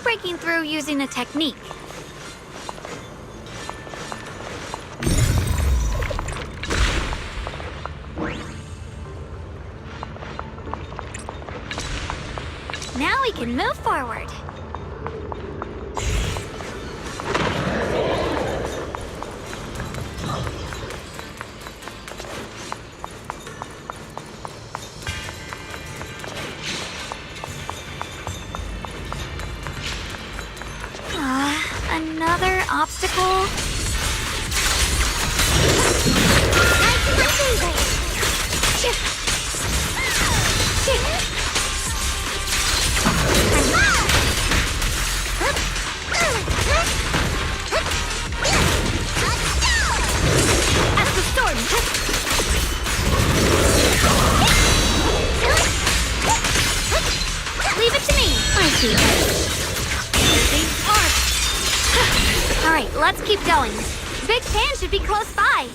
breaking through using a technique. Now we can move forward. Another obstacle? As the storm. Leave it to me. I see. All right, let's keep going. Big Pan should be close by.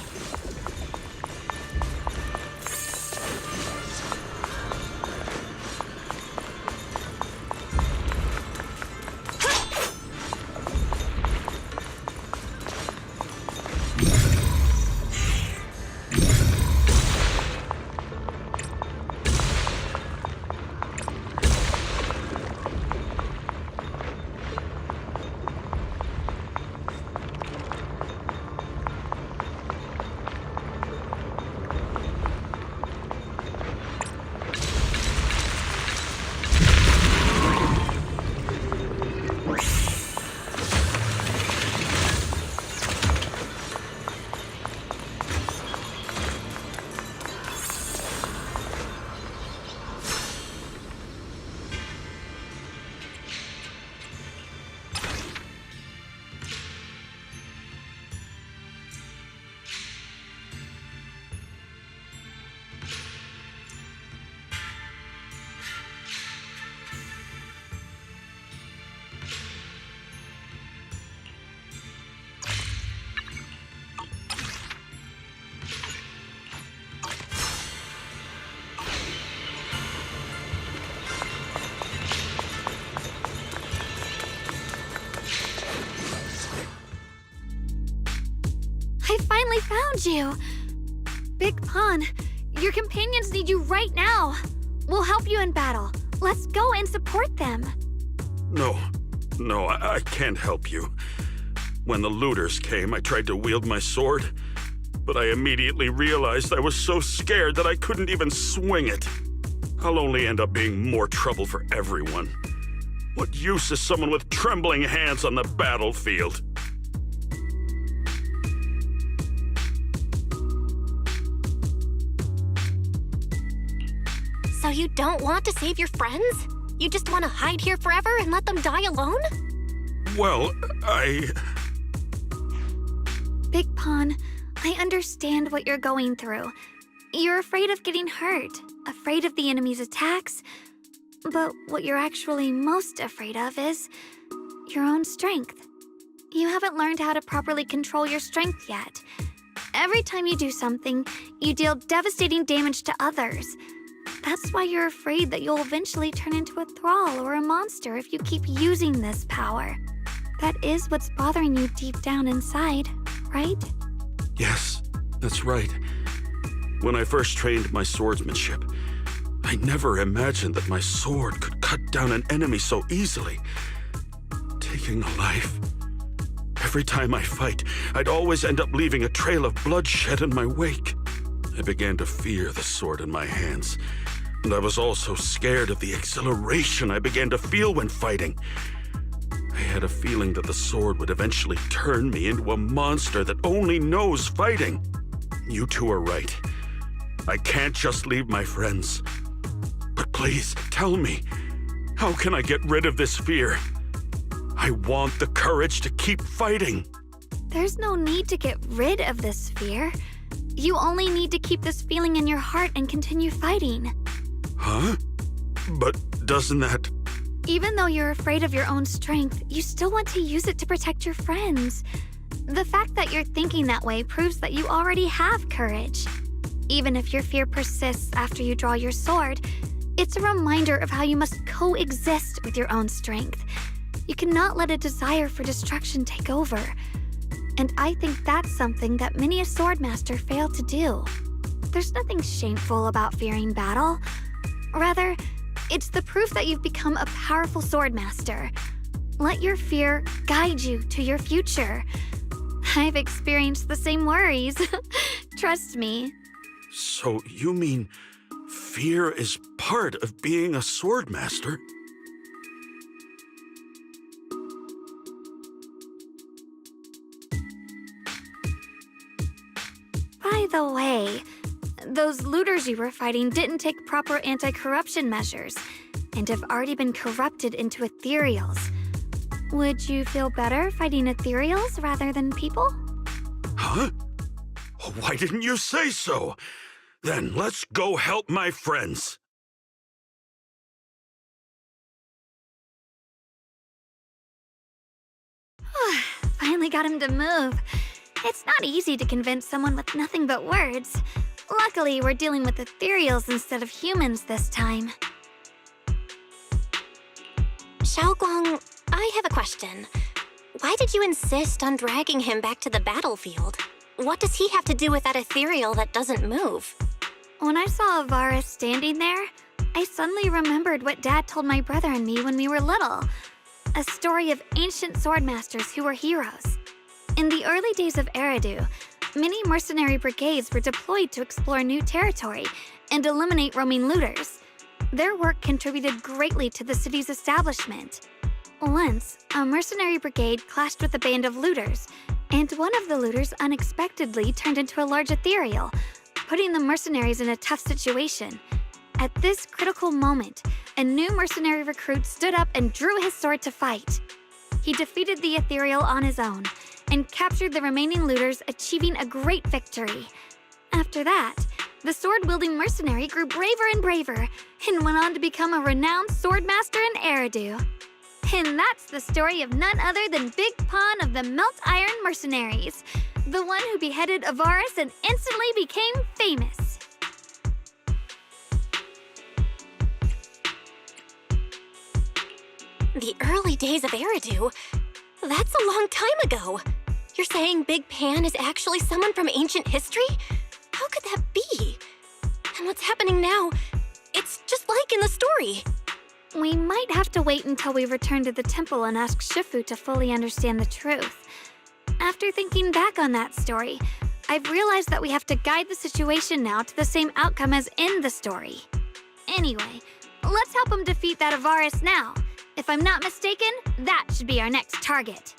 I finally found you! Big Pun, your companions need you right now. We'll help you in battle. Let's go and support them. No, I can't help you. When the looters came, I tried to wield my sword, but I immediately realized I was so scared that I couldn't even swing it. I'll only end up being more trouble for everyone. What use is someone with trembling hands on the battlefield? So you don't want to save your friends? You just want to hide here forever and let them die alone? Well, Big Pun, I understand what you're going through. You're afraid of getting hurt, afraid of the enemy's attacks. But what you're actually most afraid of is your own strength. You haven't learned how to properly control your strength yet. Every time you do something, you deal devastating damage to others. That's why you're afraid that you'll eventually turn into a thrall or a monster if you keep using this power. That is what's bothering you deep down inside, right? yes, that's right. When I first trained my swordsmanship, I never imagined that my sword could cut down an enemy so easily, taking a life. Every time I fight, I'd always end up leaving a trail of bloodshed in my wake. I began to fear the sword in my hands, and I was also scared of the exhilaration I began to feel when fighting. I had a feeling that the sword would eventually turn me into a monster that only knows fighting. You two are right. I can't just leave my friends. But please, tell me, how can I get rid of this fear? I want the courage to keep fighting. There's no need to get rid of this fear. You only need to keep this feeling in your heart and continue fighting. Huh? But doesn't that... Even though you're afraid of your own strength, you still want to use it to protect your friends. The fact that you're thinking that way proves that you already have courage. Even if your fear persists after you draw your sword, it's a reminder of how you must coexist with your own strength. You cannot let a desire for destruction take over. And I think that's something that many a swordmaster fail to do. There's nothing shameful about fearing battle. Rather, it's the proof that you've become a powerful swordmaster. Let your fear guide you to your future. I've experienced the same worries. Trust me. So you mean fear is part of being a swordmaster? By the way, those looters you were fighting didn't take proper anti-corruption measures and have already been corrupted into ethereals. Would you feel better fighting ethereals rather than people? Huh? Why didn't you say so? Then let's go help my friends. Finally got him to move. It's not easy to convince someone with nothing but words. Luckily, we're dealing with ethereals instead of humans this time. Xiaoguang, I have a question. Why did you insist on dragging him back to the battlefield? What does he have to do with that ethereal that doesn't move? When I saw Avaris standing there, I suddenly remembered what Dad told my brother and me when we were little. A story of ancient swordmasters who were heroes. In the early days of Eridu, many mercenary brigades were deployed to explore new territory and eliminate roaming looters. Their work contributed greatly to the city's establishment. Once, a mercenary brigade clashed with a band of looters, and one of the looters unexpectedly turned into a large ethereal, putting the mercenaries in a tough situation. At this critical moment, a new mercenary recruit stood up and drew his sword to fight. He defeated the ethereal on his own and captured the remaining looters, achieving a great victory. After that, the sword-wielding mercenary grew braver and braver and went on to become a renowned swordmaster in Eridu. And that's the story of none other than Big Pawn of the Melt Iron Mercenaries, the one who beheaded Avaris and instantly became famous. The early days of Eridu? That's a long time ago. You're saying Big Pan is actually someone from ancient history? How could that be? And what's happening now? It's just like in the story. We might have to wait until we return to the temple and ask Shifu to fully understand the truth. After thinking back on that story, I've realized that we have to guide the situation now to the same outcome as in the story. Anyway, let's help him defeat that Avaris now. If I'm not mistaken, that should be our next target.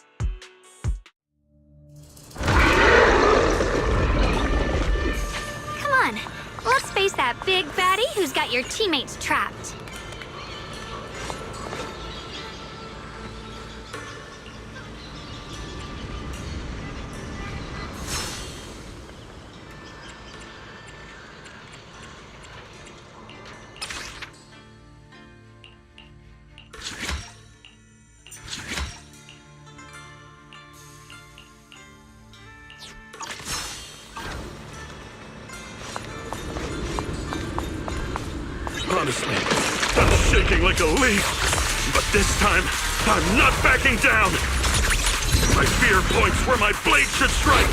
Come on, let's face that big baddie who's got your teammates trapped. Honestly, I'm shaking like a leaf. But this time, I'm not backing down. My fear points where my blade should strike,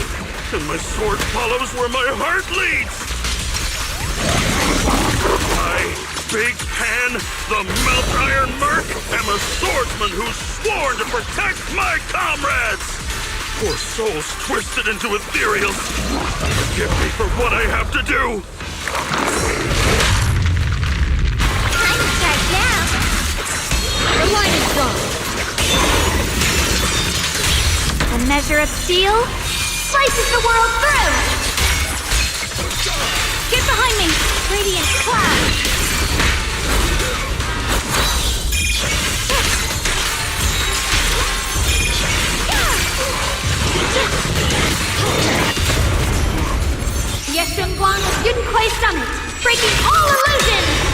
and my sword follows where my heart leads. I, Big Pan, the Melt Iron Merc, am a swordsman who's sworn to protect my comrades. Poor souls twisted into ethereals. Forgive me for what I have to do. The line is drawn. A measure of steel slices the world through. Get behind me, radiant cloud. Yeshunguang of Yunquai Summit, breaking all illusions.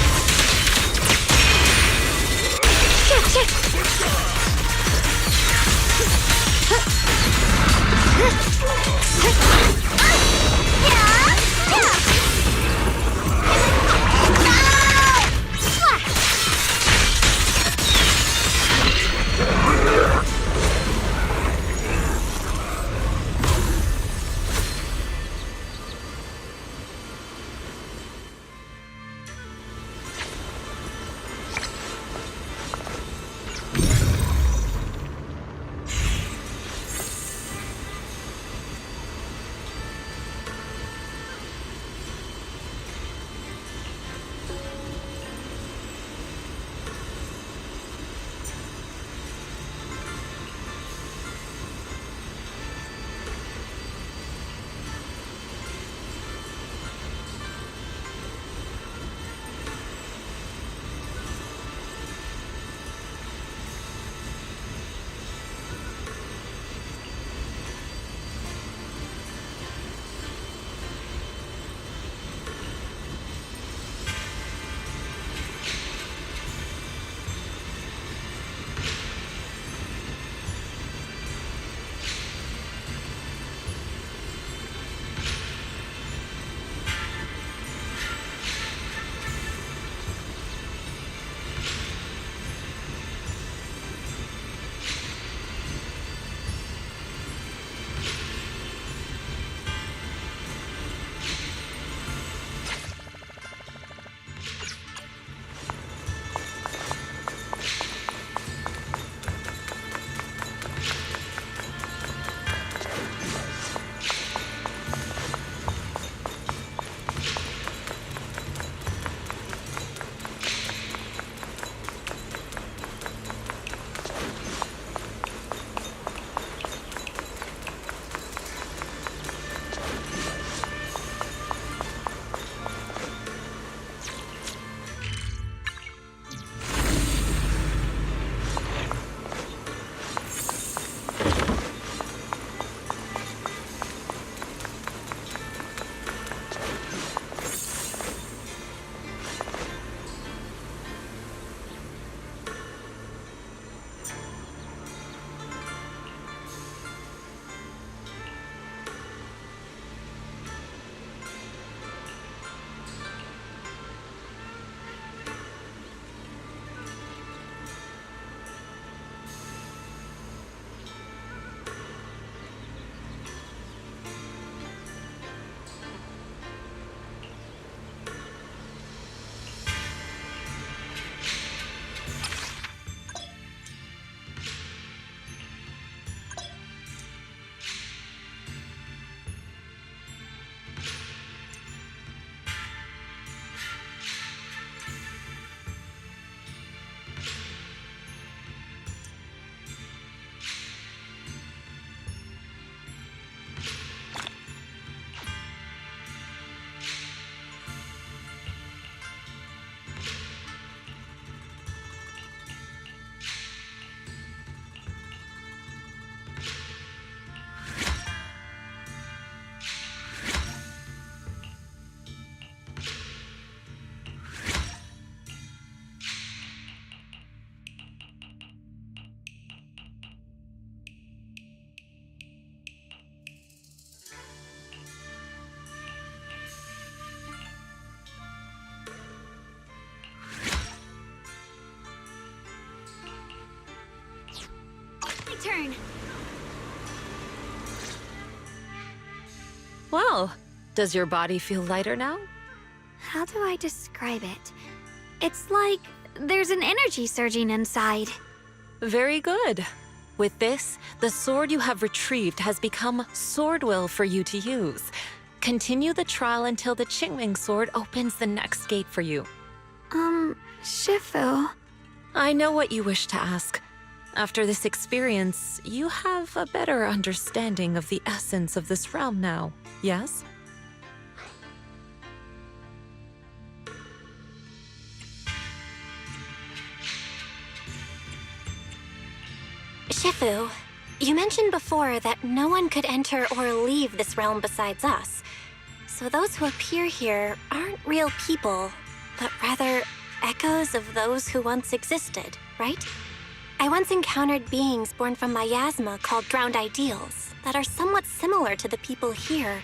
Well, does your body feel lighter now? How do I describe it? It's like there's an energy surging inside. Very good. With this, the sword you have retrieved has become sword will for you to use. Continue the trial until the Qingming sword opens the next gate for you. Shifu. I know what you wish to ask. After this experience, you have a better understanding of the essence of this realm now, yes? Shifu, you mentioned before that no one could enter or leave this realm besides us. So those who appear here aren't real people, but rather echoes of those who once existed, right? I once encountered beings born from miasma called drowned ideals that are somewhat similar to the people here,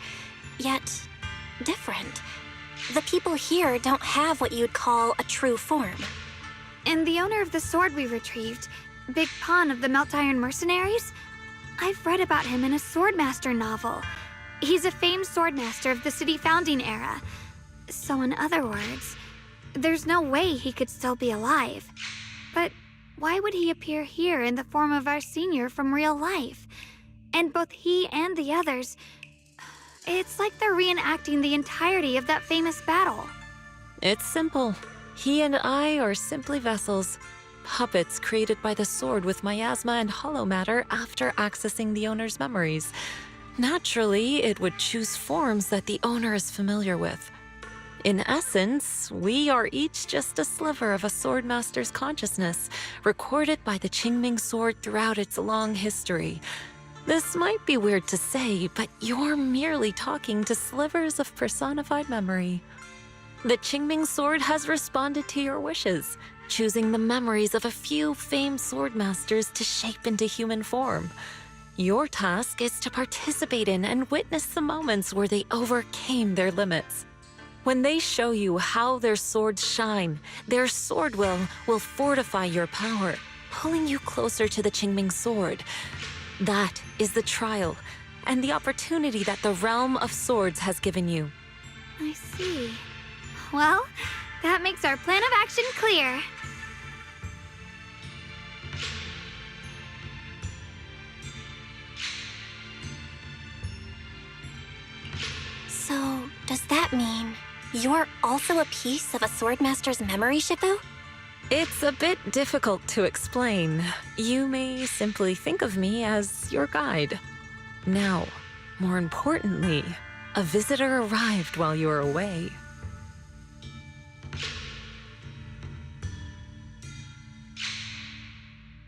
yet different. The people here don't have what you'd call a true form. And the owner of the sword we retrieved, Big Pon of the Melt Iron Mercenaries? I've read about him in a Swordmaster novel. He's a famed swordmaster of the city founding era. So in other words, there's no way he could still be alive. But why would he appear here in the form of our senior from real life? And both he and the others, it's like they're reenacting the entirety of that famous battle. It's simple. He and I are simply vessels. Puppets created by the sword with miasma and hollow matter after accessing the owner's memories. Naturally, it would choose forms that the owner is familiar with. In essence, we are each just a sliver of a swordmaster's consciousness, recorded by the Qingming sword throughout its long history. This might be weird to say, but you're merely talking to slivers of personified memory. The Qingming sword has responded to your wishes, choosing the memories of a few famed swordmasters to shape into human form. Your task is to participate in and witness the moments where they overcame their limits. When they show you how their swords shine, their sword will fortify your power, pulling you closer to the Qingming sword. That is the trial and the opportunity that the realm of swords has given you. I see. Well, that makes our plan of action clear. So, does that mean you're also a piece of a swordmaster's memory, Shifu? It's a bit difficult to explain. You may simply think of me as your guide. Now, more importantly, a visitor arrived while you were away.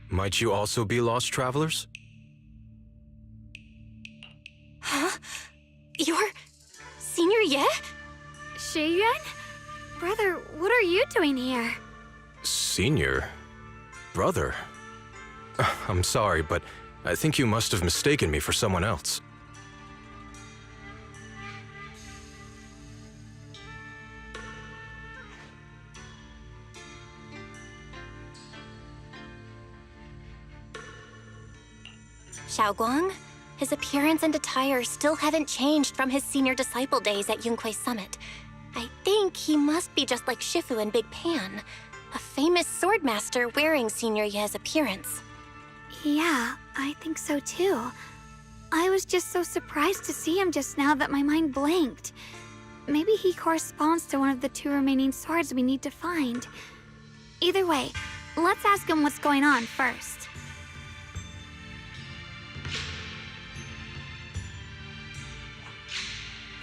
Might you also be lost travelers? Huh? You're Senior Ye? Shiyuan? Brother, what are you doing here? Senior? Brother? I'm sorry, but I think you must have mistaken me for someone else. Xiaoguang? His appearance and attire still haven't changed from his senior disciple days at Yunque Summit. I think he must be just like Shifu and Big Pan, a famous swordmaster wearing Senior Ye's appearance. Yeah, I think so too. I was just so surprised to see him just now that my mind blanked. Maybe he corresponds to one of the two remaining swords we need to find. Either way, let's ask him what's going on first.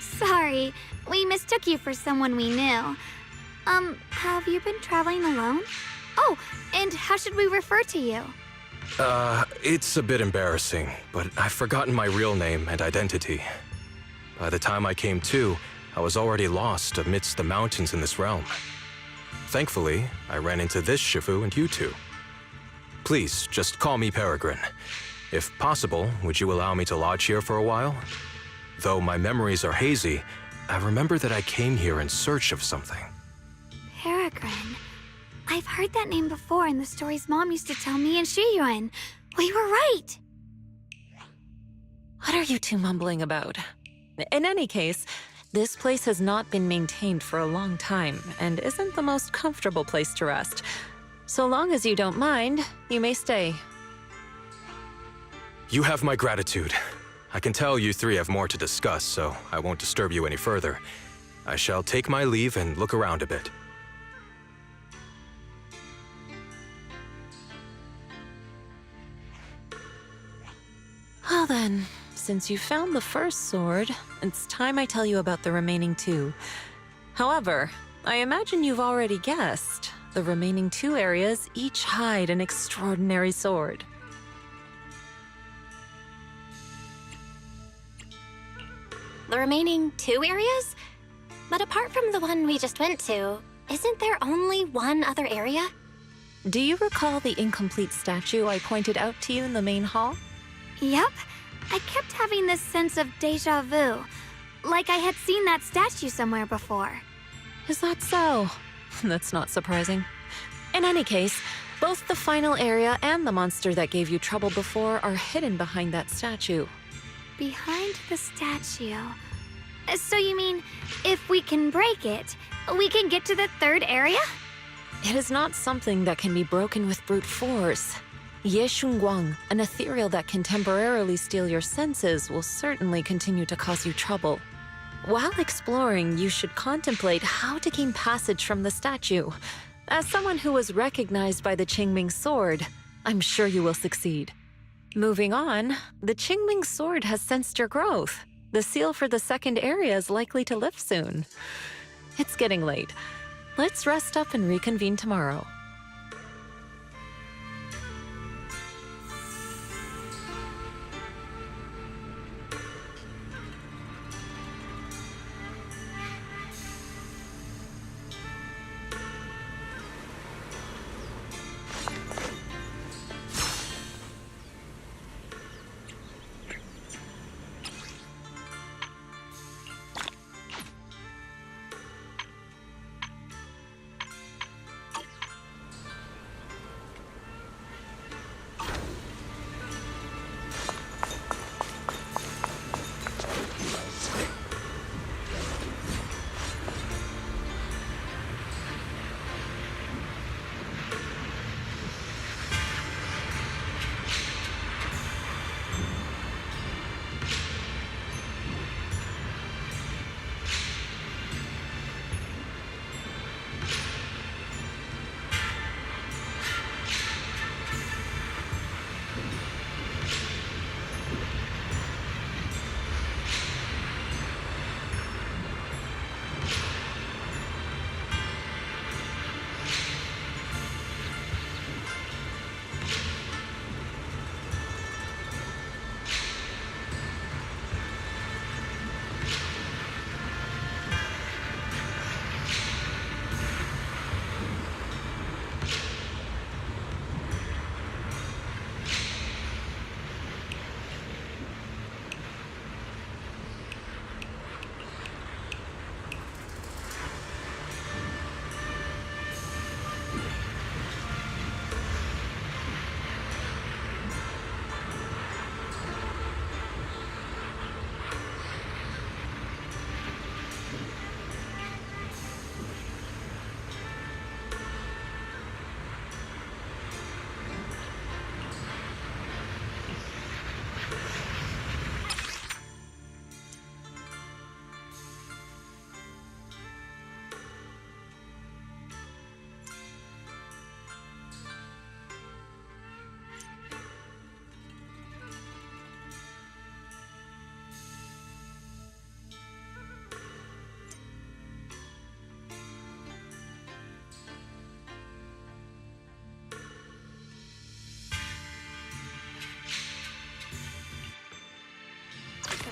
Sorry, we mistook you for someone we knew. Have you been traveling alone? Oh, and how should we refer to you? It's a bit embarrassing, but I've forgotten my real name and identity. By the time I came to, I was already lost amidst the mountains in this realm. Thankfully, I ran into this Shifu and you two. Please, just call me Peregrine. If possible, would you allow me to lodge here for a while? Though my memories are hazy, I remember that I came here in search of something. Peregrine. I've heard that name before in the stories Mom used to tell me and Shiyuan. We were right! What are you two mumbling about? In any case, this place has not been maintained for a long time and isn't the most comfortable place to rest. So long as you don't mind, you may stay. You have my gratitude. I can tell you three have more to discuss, so I won't disturb you any further. I shall take my leave and look around a bit. Well then, since you found the first sword, it's time I tell you about the remaining two. However, I imagine you've already guessed. The remaining two areas each hide an extraordinary sword. The remaining 2 areas? But apart from the one we just went to, isn't there only one other area? Do you recall the incomplete statue I pointed out to you in the main hall? Yep. I kept having this sense of deja vu. Like I had seen that statue somewhere before. Is that so? That's not surprising. In any case, both the final area and the monster that gave you trouble before are hidden behind that statue. Behind the statue. So you mean, if we can break it, we can get to the third area? It is not something that can be broken with brute force. Ye Shunguang, an ethereal that can temporarily steal your senses, will certainly continue to cause you trouble. While exploring, you should contemplate how to gain passage from the statue. As someone who was recognized by the Qingming sword, I'm sure you will succeed. Moving on, the Qingming sword has sensed your growth. The seal for the second area is likely to lift soon. It's getting late. Let's rest up and reconvene tomorrow.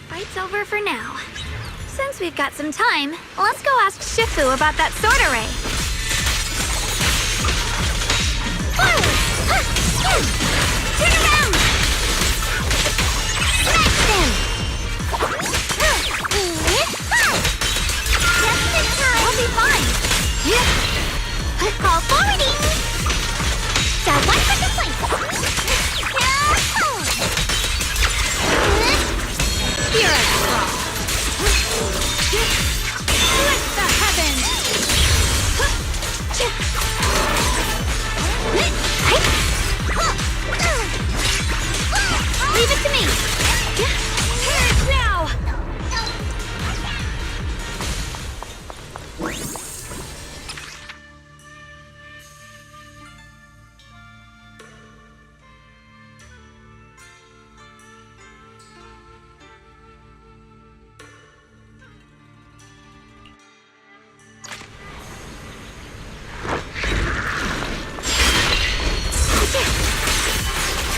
Fight's over for now. Since we've got some time, let's go ask Shifu about that sword array. Turn around! Smash them! Just this time. We'll be fine. Call forwarding! Got one for complaint. You're a troll. Split the heavens! Leave it to me! Perish now!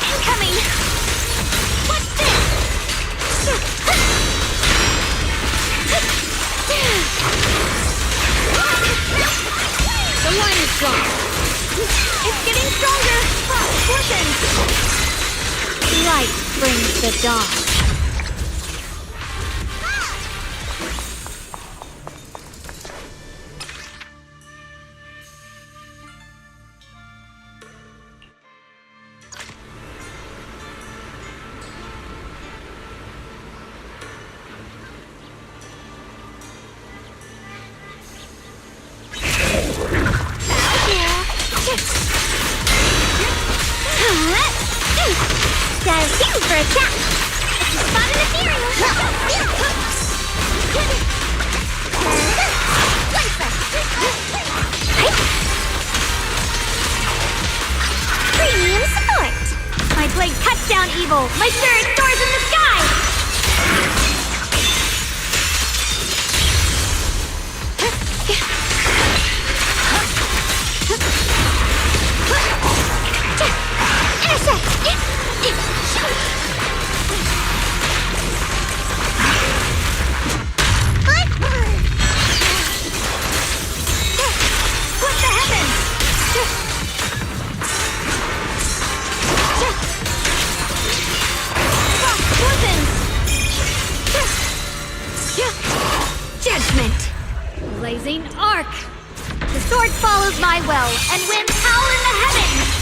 Incoming! What's this? The line is gone. It's getting stronger. Listen. Light brings the dawn. Diving for attack! If you spot an ethereal! Premium support! My blade cuts down evil! My spirit soars in the sky! Intersect! What the heavens? Judgment! Blazing arc! The sword follows my will, and winds howl in the heavens!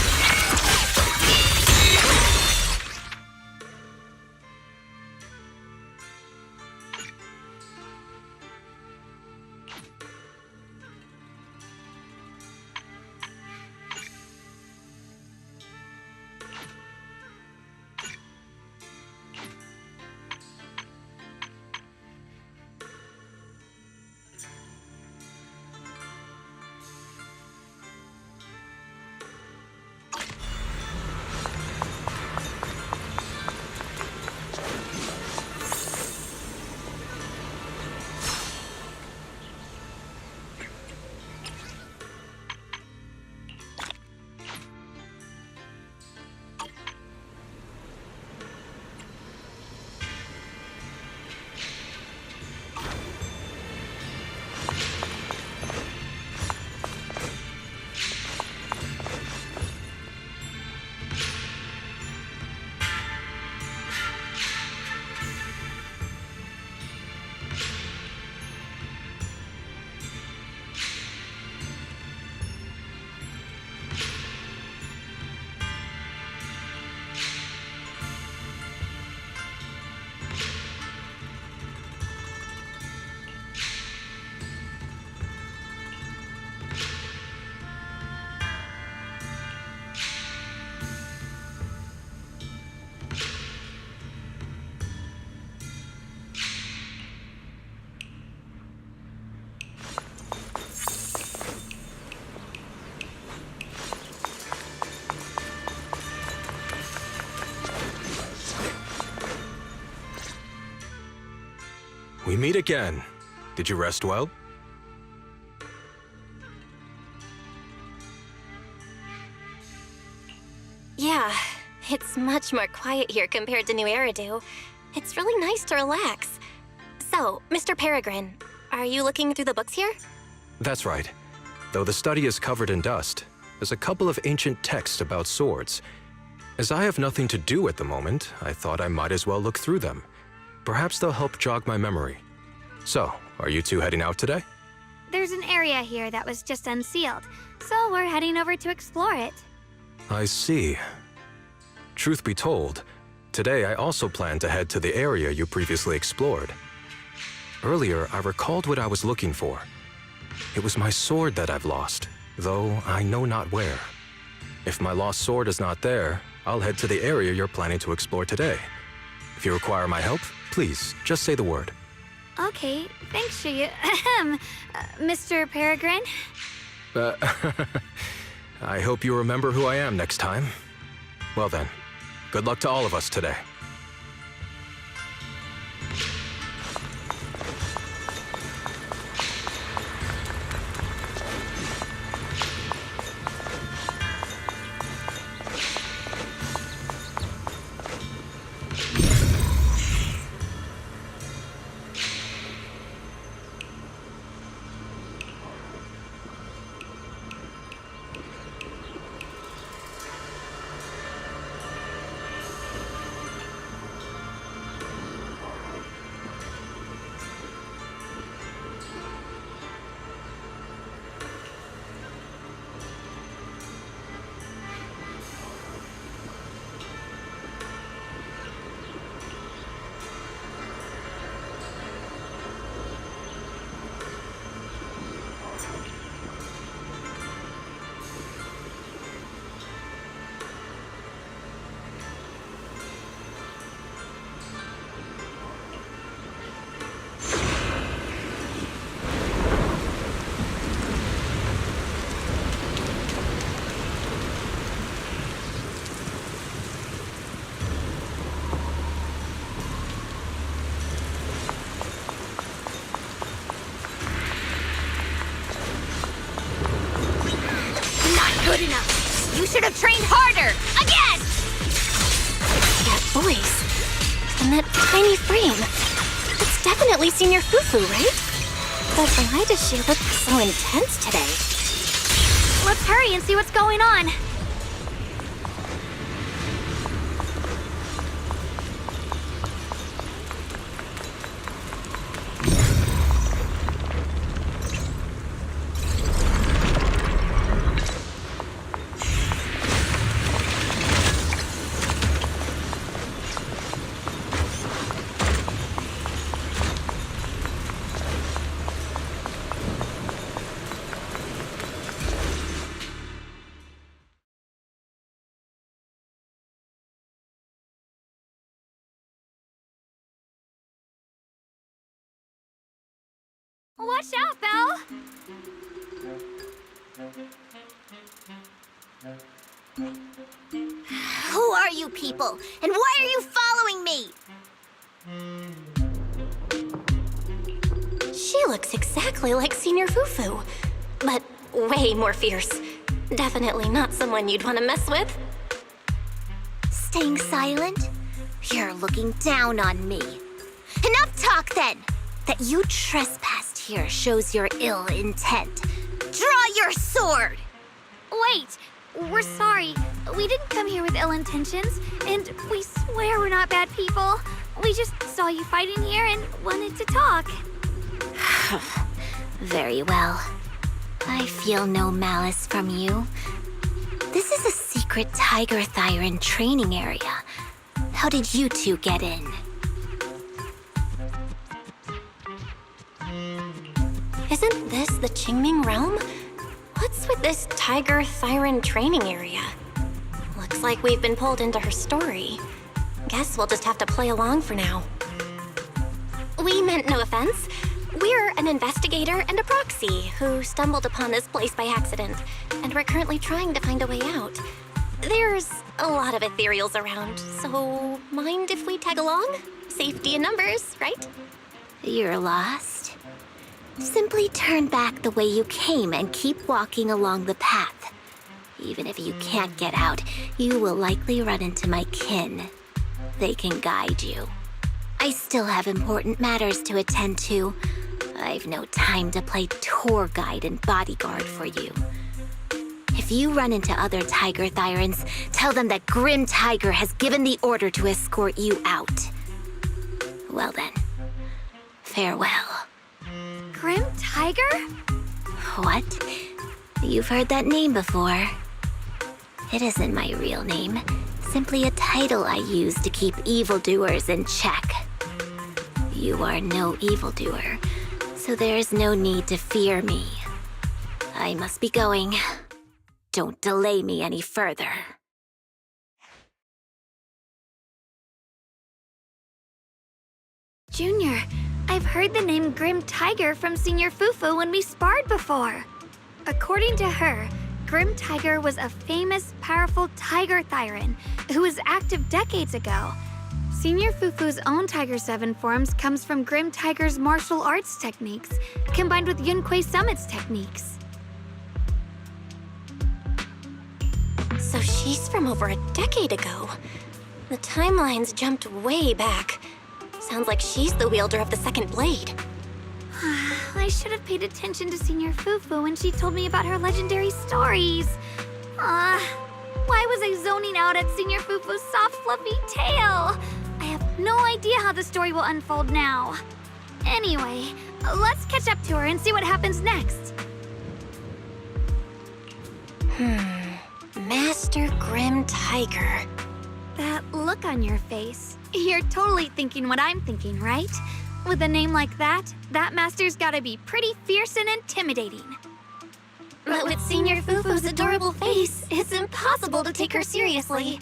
We meet again. Did you rest well? Yeah, it's much more quiet here compared to New Eridu. It's really nice to relax. So, Mr. Peregrine, are you looking through the books here? That's right. Though the study is covered in dust, there's a couple of ancient texts about swords. As I have nothing to do at the moment, I thought I might as well look through them. Perhaps they'll help jog my memory. So, are you two heading out today? There's an area here that was just unsealed, so we're heading over to explore it. I see. Truth be told, today I also plan to head to the area you previously explored. Earlier, I recalled what I was looking for. It was my sword that I've lost, though I know not where. If my lost sword is not there, I'll head to the area you're planning to explore today. If you require my help, please, just say the word. Okay, thanks, Mr. Peregrine. I hope you remember who I am next time. Well then, good luck to all of us today. Good enough. You should have trained harder. Again! That voice. And that tiny frame. That's definitely Senior Fufu, right? But why does she look so intense today? Let's hurry and see what's going on. Watch out, Belle! Who are you people? And why are you following me? She looks exactly like Senior Fufu, but way more fierce. Definitely not someone you'd want to mess with. Staying silent? You're looking down on me. Enough talk then! That you trespassed here shows your ill intent. Draw your sword! Wait! We're sorry. We didn't come here with ill intentions, and we swear we're not bad people. We just saw you fighting here and wanted to talk. Very well. I feel no malice from you. This is a secret Tiger Thyran training area. How did you two get in? Isn't this the Qingming realm? What's with this Tiger Thyran training area? Looks like we've been pulled into her story. Guess we'll just have to play along for now. We meant no offense. We're an investigator and a proxy who stumbled upon this place by accident, and we're currently trying to find a way out. There's a lot of ethereals around, so mind if we tag along? Safety in numbers, right? You're lost? Simply turn back the way you came and keep walking along the path. Even if you can't get out, you will likely run into my kin. They can guide you. I still have important matters to attend to. I've no time to play tour guide and bodyguard for you. If you run into other Tiger Thyrans, tell them that Grim Tiger has given the order to escort you out. Well then, farewell. Grim Tiger? What? You've heard that name before. It isn't my real name, simply a title I use to keep evildoers in check. You are no evildoer, so there is no need to fear me. I must be going. Don't delay me any further. Junior, I've heard the name Grim Tiger from Senior Fufu when we sparred before. According to her, Grim Tiger was a famous, powerful tiger Thyran who was active decades ago. Senior Fufu's own Tiger 7 forms comes from Grim Tiger's martial arts techniques, combined with Yunquei Summit's techniques. So she's from over a decade ago. The timeline's jumped way back. Sounds like she's the wielder of the second blade. I should have paid attention to Senior Fufu when she told me about her legendary stories. Why was I zoning out at Senior Fufu's soft, fluffy tail? I have no idea how the story will unfold now. Anyway, let's catch up to her and see what happens next. Master Grim Tiger. That look on your face. You're totally thinking what I'm thinking, right? With a name like that master's gotta be pretty fierce and intimidating. But with Senior Fufu's adorable face, it's impossible to take her seriously.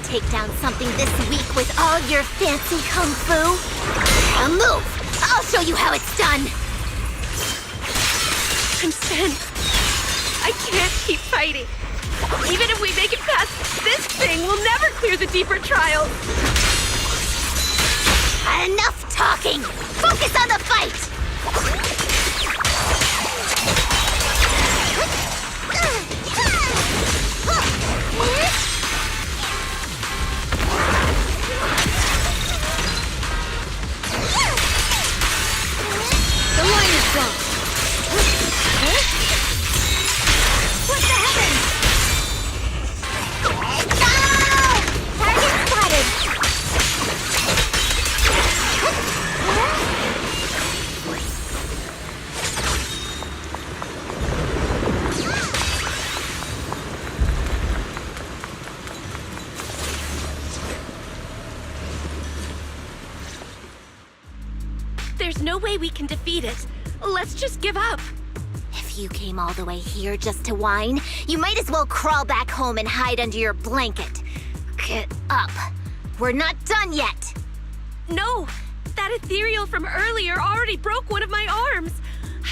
Take down something this weak with all your fancy kung fu? Now move! I'll show you how it's done! I'm Sen. I can't keep fighting. Even if we make it past this thing, we'll never clear the deeper trials. Enough talking! Focus on the fight! The line is gone. What the heaven? No! Target spotted! There's no way we can defeat it. Let's just give up. If you came all the way here just to whine, you might as well crawl back home and hide under your blanket. Get up. We're not done yet. No! That ethereal from earlier already broke one of my arms.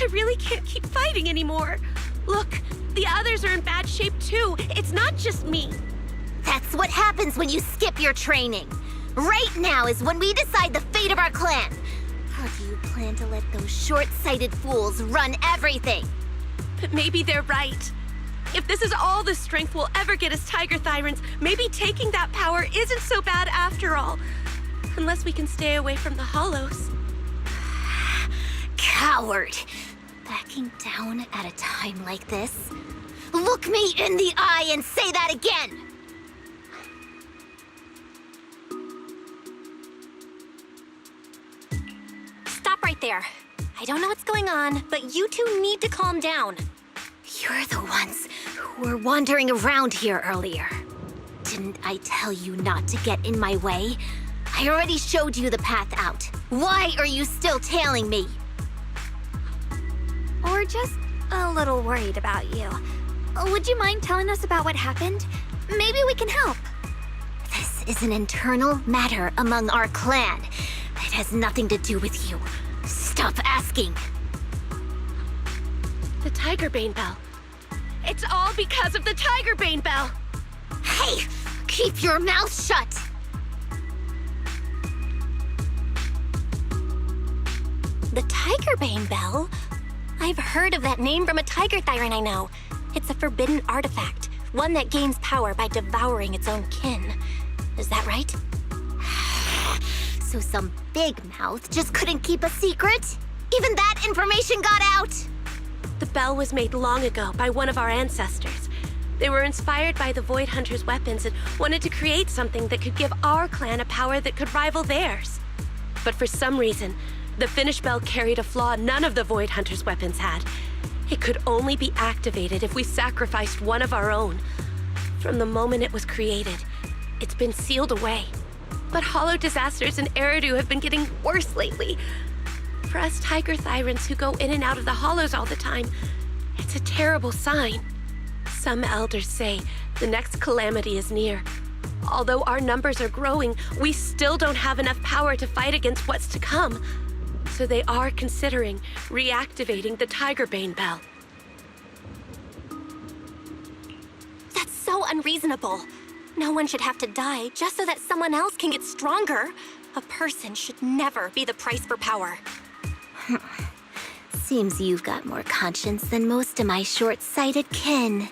I really can't keep fighting anymore. Look, the others are in bad shape too. It's not just me. That's what happens when you skip your training. Right now is when we decide the fate of our clan. How do you plan to let those short-sighted fools run everything? But maybe they're right. If this is all the strength we'll ever get as Tiger Thyrans, maybe taking that power isn't so bad after all. Unless we can stay away from the Hollows. Coward! Backing down at a time like this? Look me in the eye and say that again! Stop right there. I don't know what's going on, but you two need to calm down. You're the ones who were wandering around here earlier. Didn't I tell you not to get in my way? I already showed you the path out. Why are you still tailing me? Or just a little worried about you. Would you mind telling us about what happened? Maybe we can help. This is an internal matter among our clan. It has nothing to do with you. Stop asking. The Tiger Bane Bell. It's all because of the Tiger Bane Bell. Hey! Keep your mouth shut! The Tiger Bane Bell? I've heard of that name from a Tiger Thyran I know. It's a forbidden artifact, one that gains power by devouring its own kin. Is that right? So some big mouth just couldn't keep a secret? Even that information got out? The bell was made long ago by one of our ancestors. They were inspired by the Void Hunter's weapons and wanted to create something that could give our clan a power that could rival theirs. But for some reason, the Finnish Bell carried a flaw none of the Void Hunter's weapons had. It could only be activated if we sacrificed one of our own. From the moment it was created, it's been sealed away. But hollow disasters in Eridu have been getting worse lately. For us Tiger Thyrans who go in and out of the hollows all the time, it's a terrible sign. Some elders say the next calamity is near. Although our numbers are growing, we still don't have enough power to fight against what's to come. So they are considering reactivating the Tigerbane Bell. That's so unreasonable. No one should have to die just so that someone else can get stronger. A person should never be the price for power. Seems you've got more conscience than most of my short-sighted kin.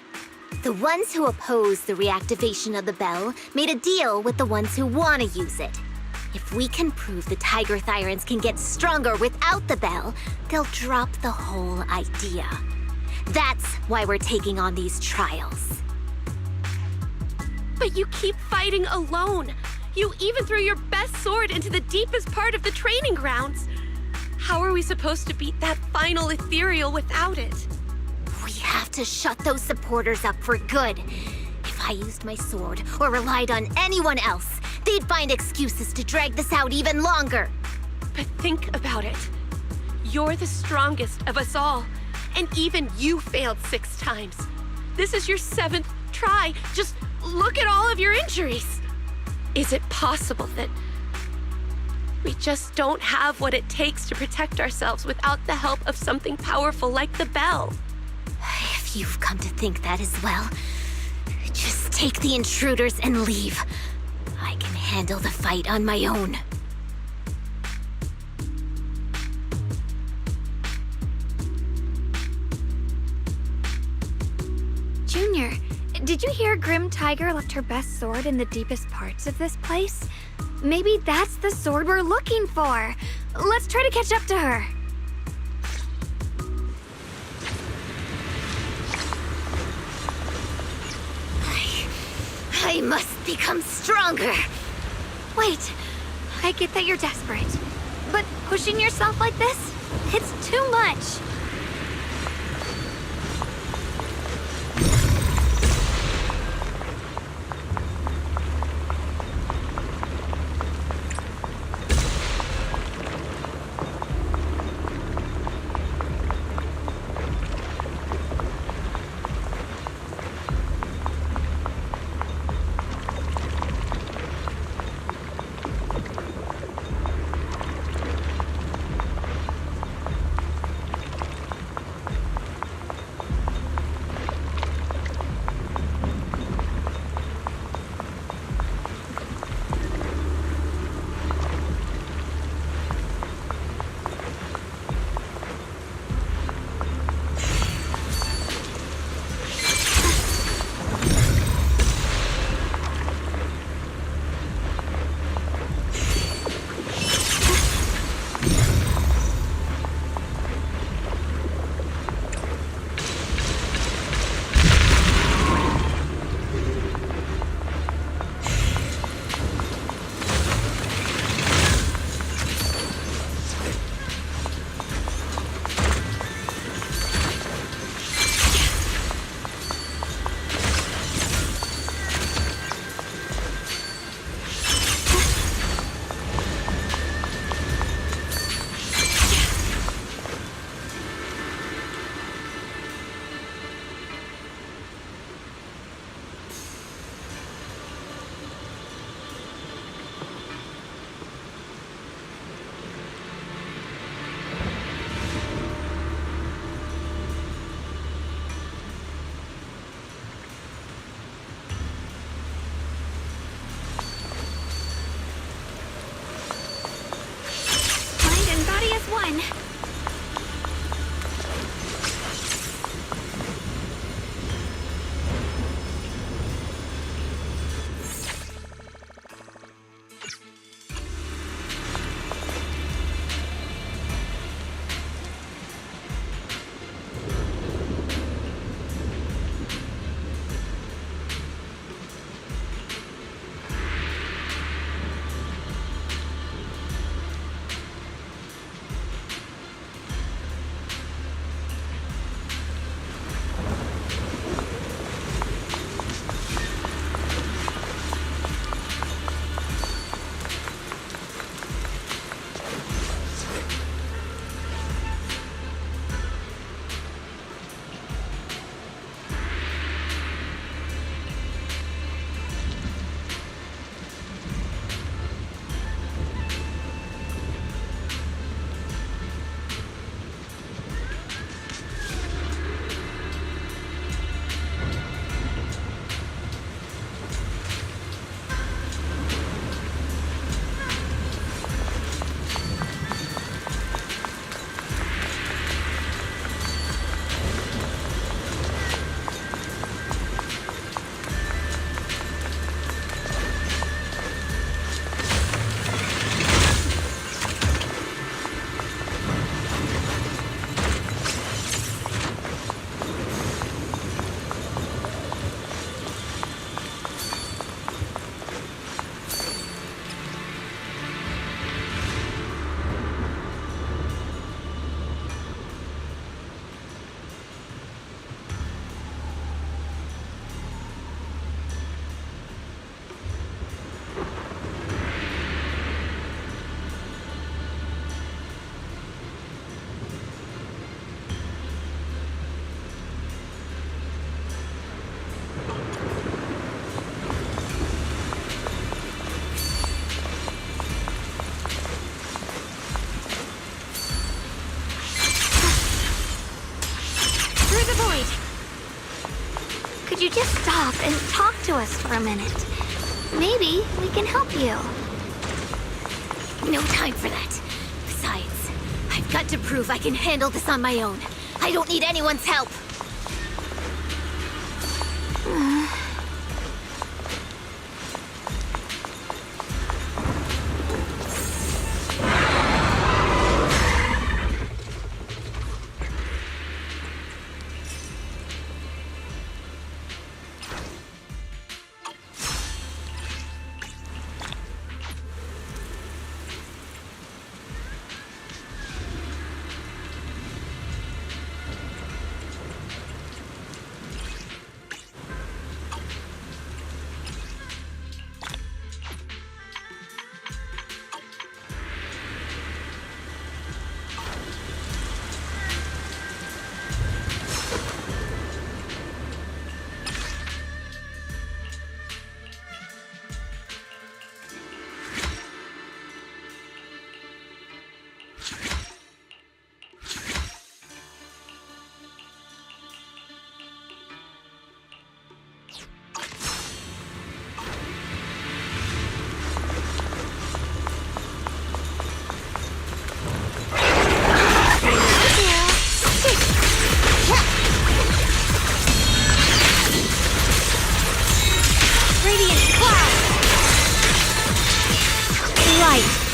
The ones who oppose the reactivation of the bell made a deal with the ones who want to use it. If we can prove the Tiger Thyrans can get stronger without the bell, they'll drop the whole idea. That's why we're taking on these trials. But you keep fighting alone. You even threw your best sword into the deepest part of the training grounds. How are we supposed to beat that final ethereal without it? We have to shut those supporters up for good. If I used my sword or relied on anyone else, they'd find excuses to drag this out even longer. But think about it. You're the strongest of us all, and even you failed 6 times. This is your 7th try. Just look at all of your injuries. Is it possible that we just don't have what it takes to protect ourselves without the help of something powerful like the bell? If you've come to think that as well, just take the intruders and leave. I can handle the fight on my own. Junior, did you hear Grim Tiger left her best sword in the deepest parts of this place? Maybe that's the sword we're looking for. Let's try to catch up to her. I must become stronger. Wait, I get that you're desperate, but pushing yourself like this, it's too much. One. could you just stop and talk to us for a minute? Maybe we can help you. No time for that. Besides, I've got to prove I can handle this on my own. I don't need anyone's help.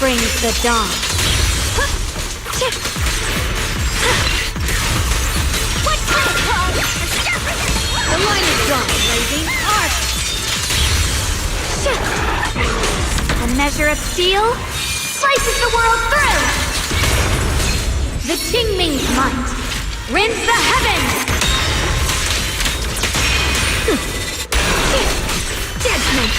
Brings the dawn. The line is drawn, blazing arc! A measure of steel slices the world through! The Qingming's might rends the heavens! Judgment!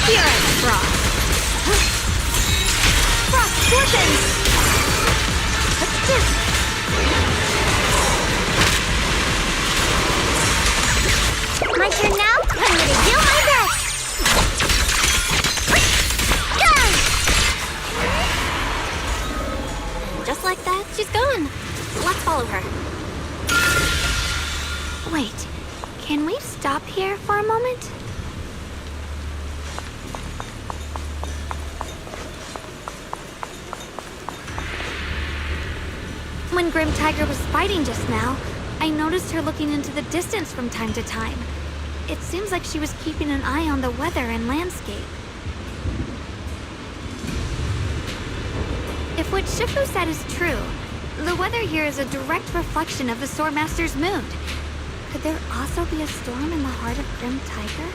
Here is frost! Frost glistens! My turn now? I'm gonna do my best! Just like that, she's gone. Let's follow her. Wait, can we stop here for a moment? When Grim Tiger was fighting just now, I noticed her looking into the distance from time to time. It seems like she was keeping an eye on the weather and landscape. If what Shifu said is true, the weather here is a direct reflection of the Swordmaster's mood. Could there also be a storm in the heart of Grim Tiger?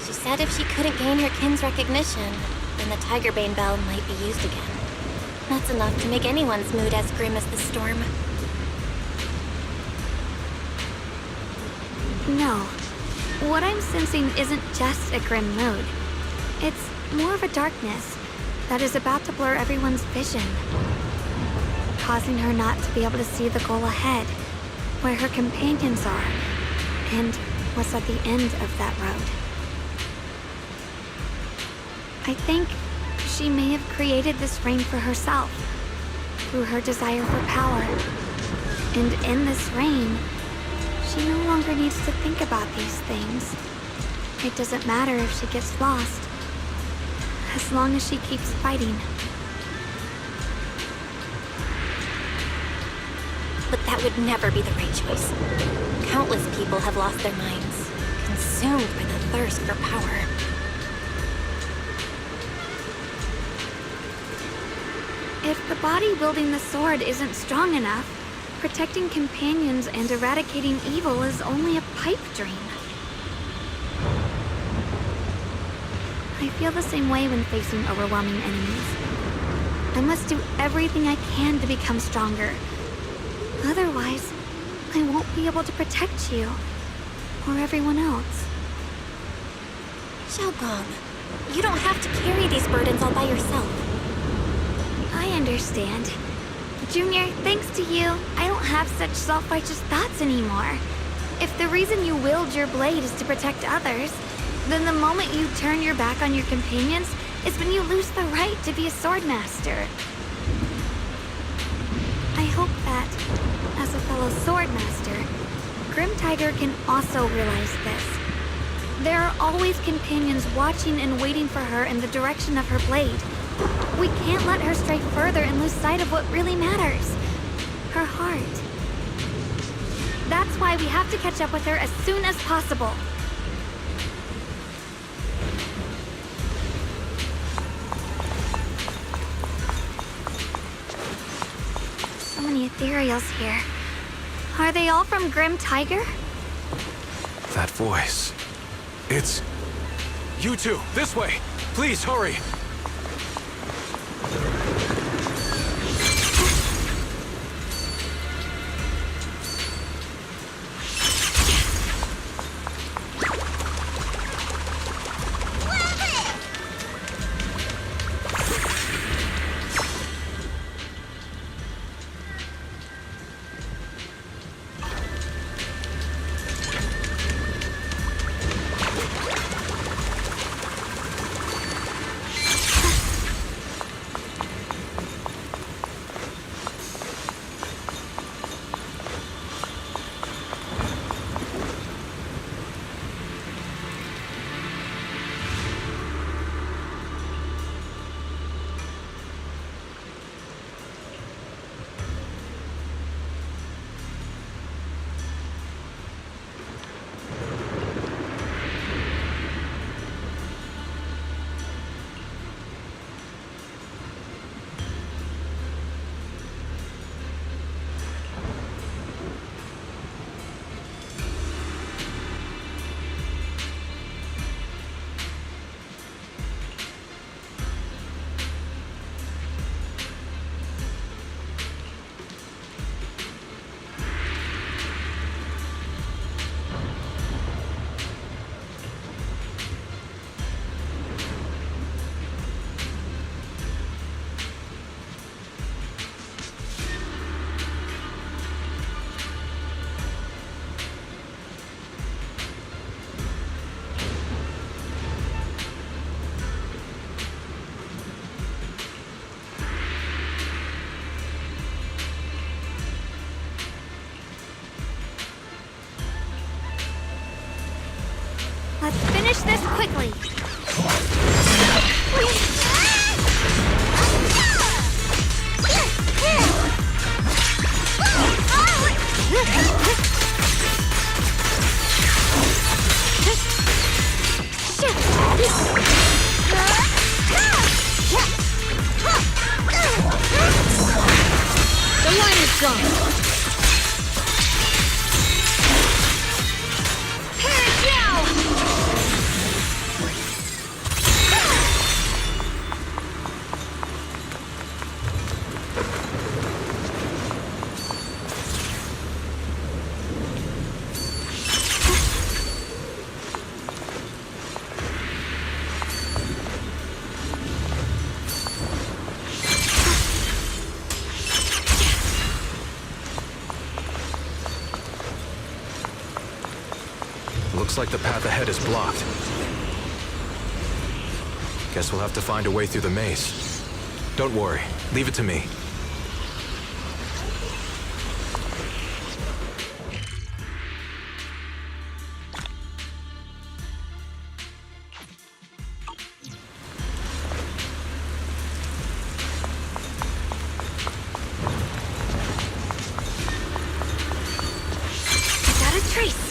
She said if she couldn't gain her kin's recognition, then the Tigerbane Bell might be used again. That's enough to make anyone's mood as grim as the storm. No. What I'm sensing isn't just a grim mood. It's more of a darkness that is about to blur everyone's vision, causing her not to be able to see the goal ahead, where her companions are, and what's at the end of that road. I think she may have created this reign for herself, through her desire for power. And in this reign, she no longer needs to think about these things. It doesn't matter if she gets lost, as long as she keeps fighting. But that would never be the right choice. Countless people have lost their minds, consumed by the thirst for power. If the body wielding the sword isn't strong enough, protecting companions and eradicating evil is only a pipe dream. I feel the same way when facing overwhelming enemies. I must do everything I can to become stronger. Otherwise, I won't be able to protect you, or everyone else. Xiaogong, you don't have to carry these burdens all by yourself. I understand. Junior, thanks to you, I don't have such self-righteous thoughts anymore. If the reason you wield your blade is to protect others, then the moment you turn your back on your companions is when you lose the right to be a swordmaster. I hope hope that, as a fellow swordmaster, Grim Tiger can also realize this. There are always companions watching and waiting for her in the direction of her blade. We can't let her stray further and lose sight of what really matters. Her heart. That's why we have to catch up with her as soon as possible. So many ethereals here. Are they all from Grim Tiger? That voice. It's... You two, this way! Please, hurry! Let's finish this quickly. The line is gone. Looks like the path ahead is blocked. Guess we'll have to find a way through the maze. Don't worry, leave it to me. Got a trace.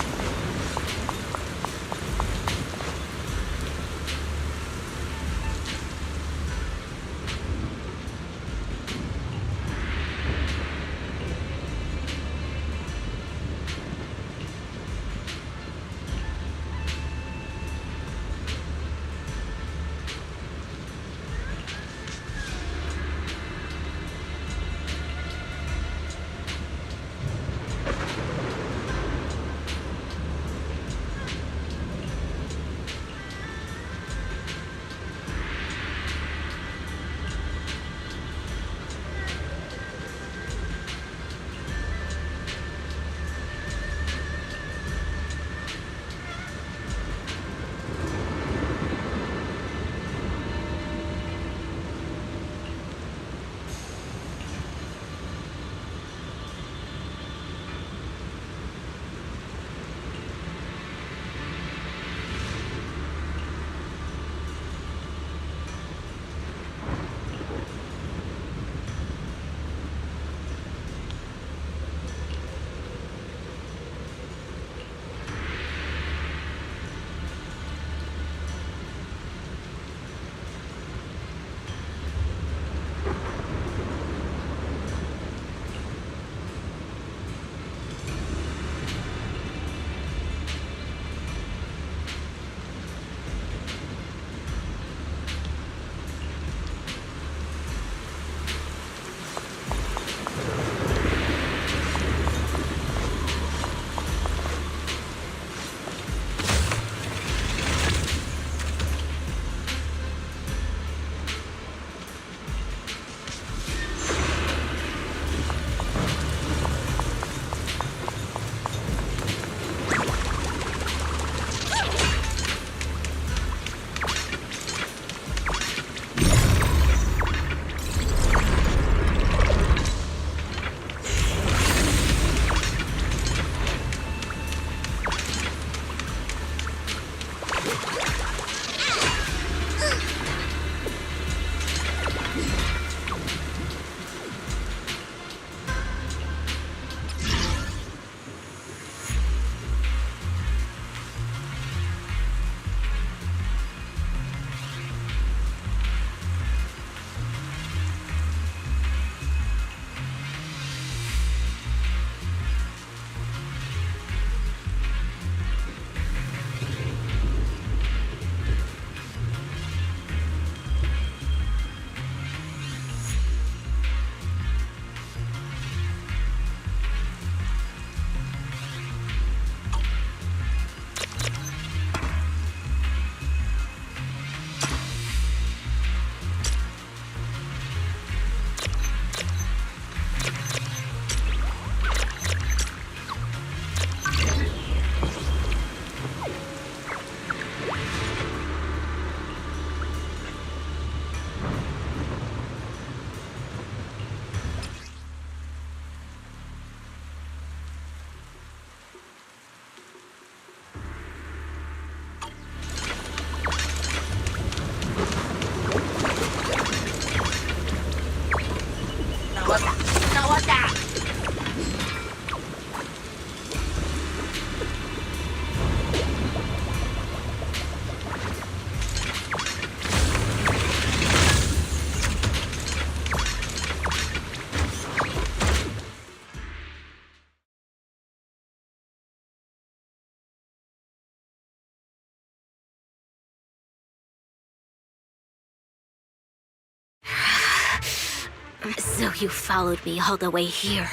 So you followed me all the way here.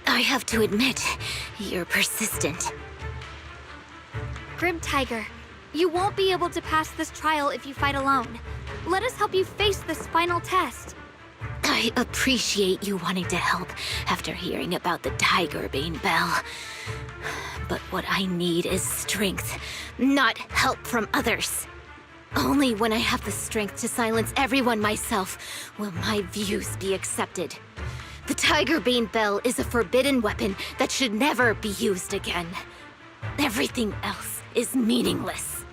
I have to admit, you're persistent. Grim Tiger, you won't be able to pass this trial if you fight alone. Let us help you face this final test. I appreciate you wanting to help after hearing about the Tiger Bane Bell. But what I need is strength, not help from others. Only when I have the strength to silence everyone myself will my views be accepted. The Tiger Bane Bell is a forbidden weapon that should never be used again. Everything else is meaningless.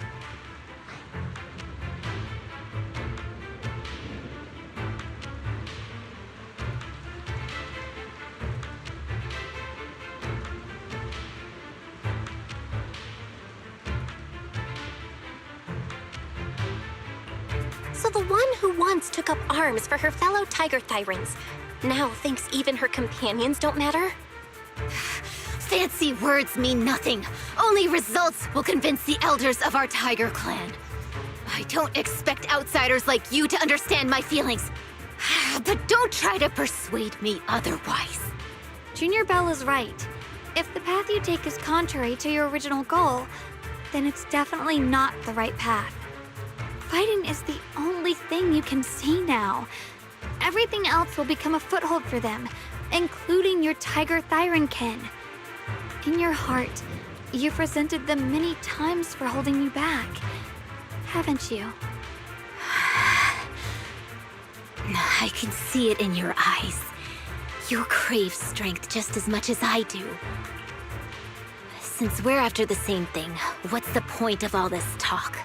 So the one who once took up arms for her fellow Tiger Thyrans now thinks even her companions don't matter? Fancy words mean nothing. Only results will convince the elders of our Tiger Clan. I don't expect outsiders like you to understand my feelings. But don't try to persuade me otherwise. Junior Bell is right. If the path you take is contrary to your original goal, then it's definitely not the right path. Fighting is the only thing you can see now. Everything else will become a foothold for them, including your Tiger Thyran kin. In your heart, you've resented them many times for holding you back, haven't you? I can see it in your eyes. You crave strength just as much as I do. Since we're after the same thing, what's the point of all this talk?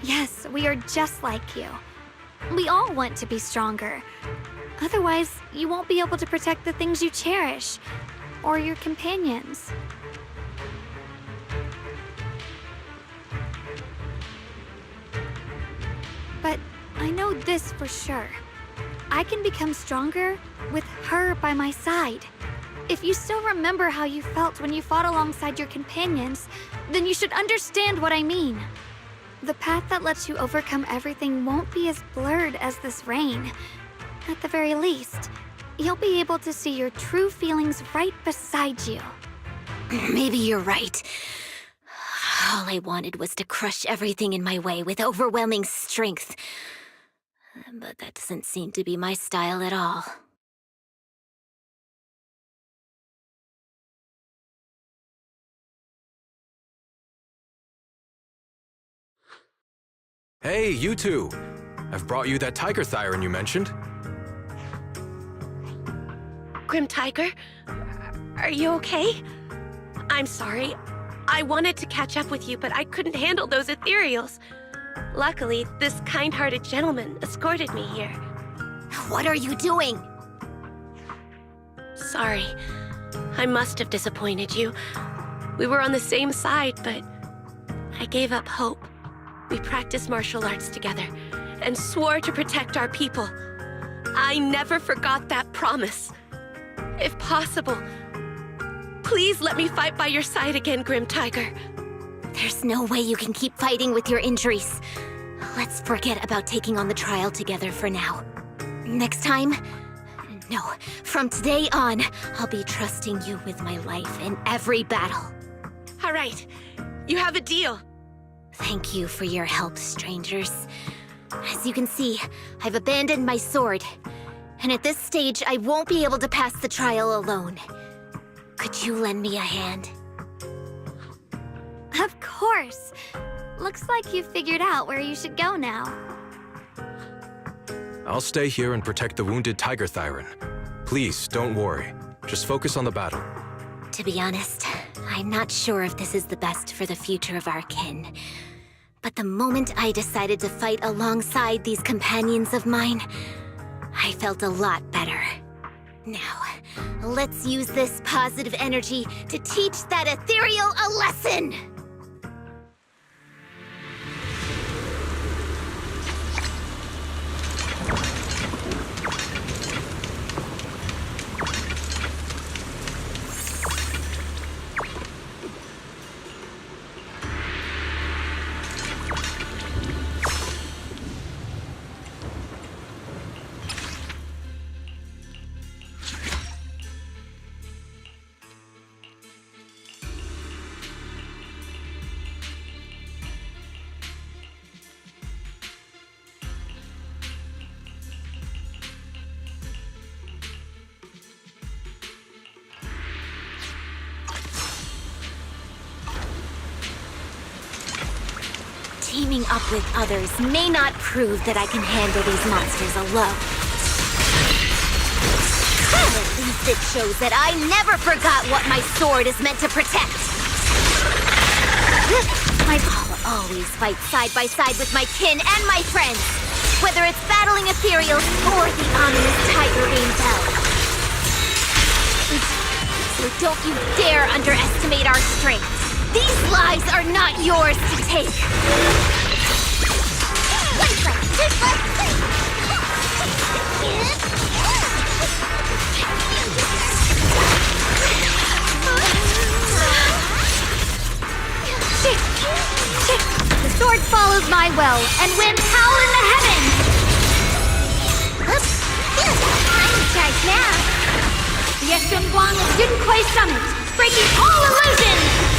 Yes, we are just like you. We all want to be stronger. Otherwise, you won't be able to protect the things you cherish, or your companions. But I know this for sure. I can become stronger with her by my side. If you still remember how you felt when you fought alongside your companions, then you should understand what I mean. The path that lets you overcome everything won't be as blurred as this rain. At the very least, you'll be able to see your true feelings right beside you. Maybe you're right. All I wanted was to crush everything in my way with overwhelming strength. But that doesn't seem to be my style at all. Hey, you two! I've brought you that Tiger Thyran you mentioned. Grim Tiger. Are you okay? I'm sorry. I wanted to catch up with you, but I couldn't handle those ethereals. Luckily, this kind-hearted gentleman escorted me here. What are you doing? Sorry. I must have disappointed you. We were on the same side, but I gave up hope. We practiced martial arts together and swore to protect our people. I never forgot that promise. If possible, please let me fight by your side again, Grim Tiger. There's no way you can keep fighting with your injuries. Let's forget about taking on the trial together for now. Next time? No, from today on, I'll be trusting you with my life in every battle. All right, you have a deal. Thank you for your help, strangers. As you can see, I've abandoned my sword. And at this stage, I won't be able to pass the trial alone. Could you lend me a hand? Of course. Looks like you've figured out where you should go now. I'll stay here and protect the wounded Tiger Thyron. Please, don't worry. Just focus on the battle. To be honest, I'm not sure if this is the best for the future of our kin. But the moment I decided to fight alongside these companions of mine, I felt a lot better. Now, let's use this positive energy to teach that ethereal a lesson! Teaming up with others may not prove that I can handle these monsters alone. At least it shows that I never forgot what my sword is meant to protect. I'll always fight side by side with my kin and my friends, whether it's battling ethereals or the ominous Tiger Bane Bell. So don't you dare underestimate our strength. These lives are not yours to take. The sword follows my will and wins howl in the heavens! I'm in charge now. The Eston Guang of Student Quay Summit, breaking all illusions!